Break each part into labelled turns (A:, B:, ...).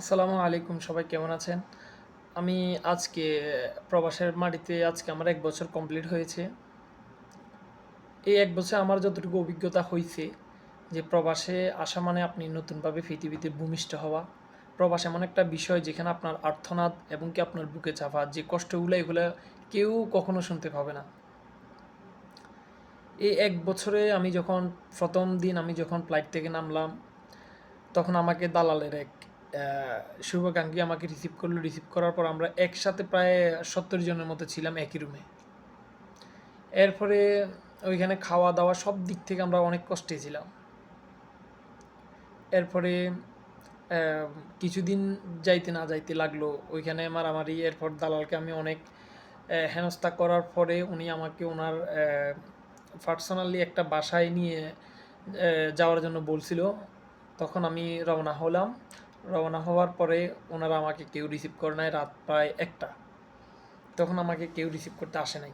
A: আসসালামু আলাইকুম, সবাই কেমন আছেন? আমি আজকে প্রবাসের মাটিতে আজকে আমার ১ বছর কমপ্লিট হয়েছে। এই ১ বছরে আমার যতটুকু অভিজ্ঞতা হইছে যে প্রবাসে আসা মানে আপনি নতুনভাবে পৃথিবীতে ভূমিষ্ঠ হওয়া। প্রবাস এমন একটা বিষয় যেখানে আপনার আর্তনাদ এবং কি আপনার বুকে চাপা যে কষ্টগুলা এগুলা কেউ কখনো শুনতে পাবে না। এই ১ বছরে আমি যখন ১ম দিন আমি যখন ফ্লাইট থেকে নামলাম তখন আমাকে দালালের এক আ শুভাকাঙ্ক্ষী আমাকে রিসিভ করলো। রিসিভ করার পর আমরা একসাথে প্রায় ৭০ জনের মতো ছিলাম একই রুমে। এরপরে ওইখানে খাওয়া-দাওয়া সব দিক থেকে আমরা অনেক কষ্টে ছিলাম। এরপরে অ্যা কিছুদিন যাইতে না যাইতে লাগলো। ওইখানে মারামারি, এরপর দালালকে আমি অনেক হেনস্থা করার পরে উনি আমাকে উনার পার্সোনালি একটা বাসায় নিয়ে যাওয়ার জন্য বলছিল। তখন আমি রওনা হলাম। রওনা হওয়ার পরে ওনারা আমাকে কেউ রিসিভ করে নাই রাত প্রায় ১টা। তখন আমাকে কেউ রিসিভ করতে আসে নাই।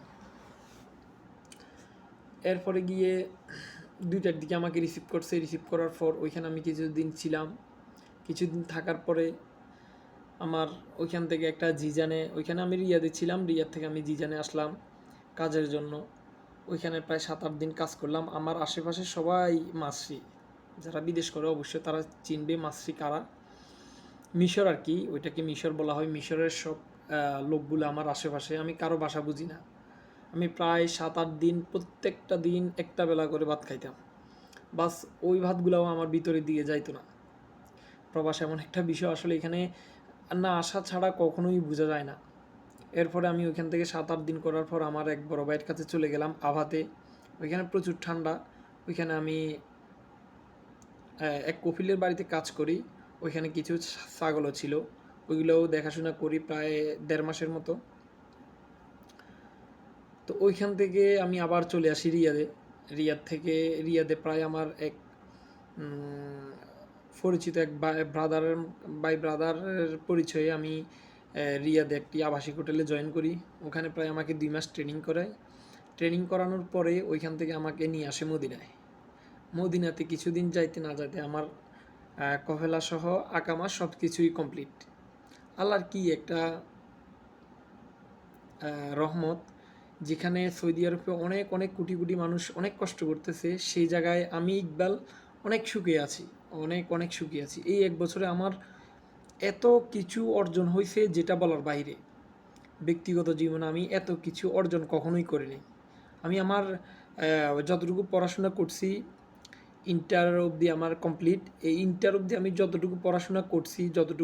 A: এরপরে গিয়ে ২টার দিকে আমাকে রিসিভ করছে। রিসিভ করার পর ওইখানে আমি কিছুদিন ছিলাম। কিছুদিন থাকার পরে আমার ওইখান থেকে একটা জিজানে, ওইখানে আমি রিয়াদে ছিলাম। রিয়াদ থেকে আমি জিজানে আসলাম কাজের জন্য। ওইখানে প্রায় ৭-৮ দিন কাজ করলাম। আমার আশেপাশে সবাই মাছরি। যারা বিদেশ করে অবশ্যই তারা চিনবে মাছরি কারা। মিশর আরকি, ওইটাকে মিশর বলা হয়। মিশরের সব লোকগুলো আমার আশেপাশে। আমি কারো ভাষা বুঝি না। আমি প্রায় ৭-৮ দিন প্রত্যেকটা দিন একটা বেলা করে ভাত খাইতাম। বাস ওই ভাতগুলাও আমার ভিতরের দিকে যাইত না। প্রবাস এমন একটা বিষয়, আসলে এখানে না আসা ছাড়া কখনোই বোঝা যায় না। এরপরে আমি ওইখান থেকে ৭-৮ দিন করার পর আমার এক বড় ভাইয়ের কাছে চলে গেলাম আভাতে। ওইখানে প্রচুর ঠান্ডা। ওইখানে আমি এক কফিলের বাড়িতে কাজ করি। ওইখানে কিছু ছাগলও ছিল। ওইগুলোও দেখাশোনা করি প্রায় ১.৫ মাসের মতো। তো ওইখান থেকে আমি আবার চলে আসি রিয়াদে। রিয়াদ থেকে রিয়াদে প্রায় আমার এক উম পরিচিত এক ব্রাদারের পরিচয়ে আমি রিয়াদে একটি আবাসিক হোটেলে জয়েন করি। ওখানে প্রায় আমাকে ২ মাস ট্রেনিং করায়। ট্রেনিং করানোর পরে ওইখান থেকে আমাকে নিয়ে আসে মদিনায়। মদিনাতে কিছুদিন যাইতে না যাইতে আমার কফেলাসহ আকামা সব কিছুই কমপ্লিট। আল্লাহর কি একটা রহমত, যেখানে সৌদি আরবে অনেক অনেক কোটি কোটি মানুষ অনেক কষ্ট করতেছে, সেই জায়গায় আমি ইকবাল অনেক সুখে আছি। অনেক অনেক সুখী আছি। এই ১ বছরে আমার এত কিছু অর্জন হইছে যেটা বলার বাইরে। ব্যক্তিগত জীবনে আমি এত কিছু অর্জন কখনোই করিনি। আমি আমার যতটুকু পড়াশোনা করছি ইন্টার অবধি আমার কমপ্লিট। এই ইন্টার অবধি আমি যতটুকু পড়াশোনা করছি, যতটুকু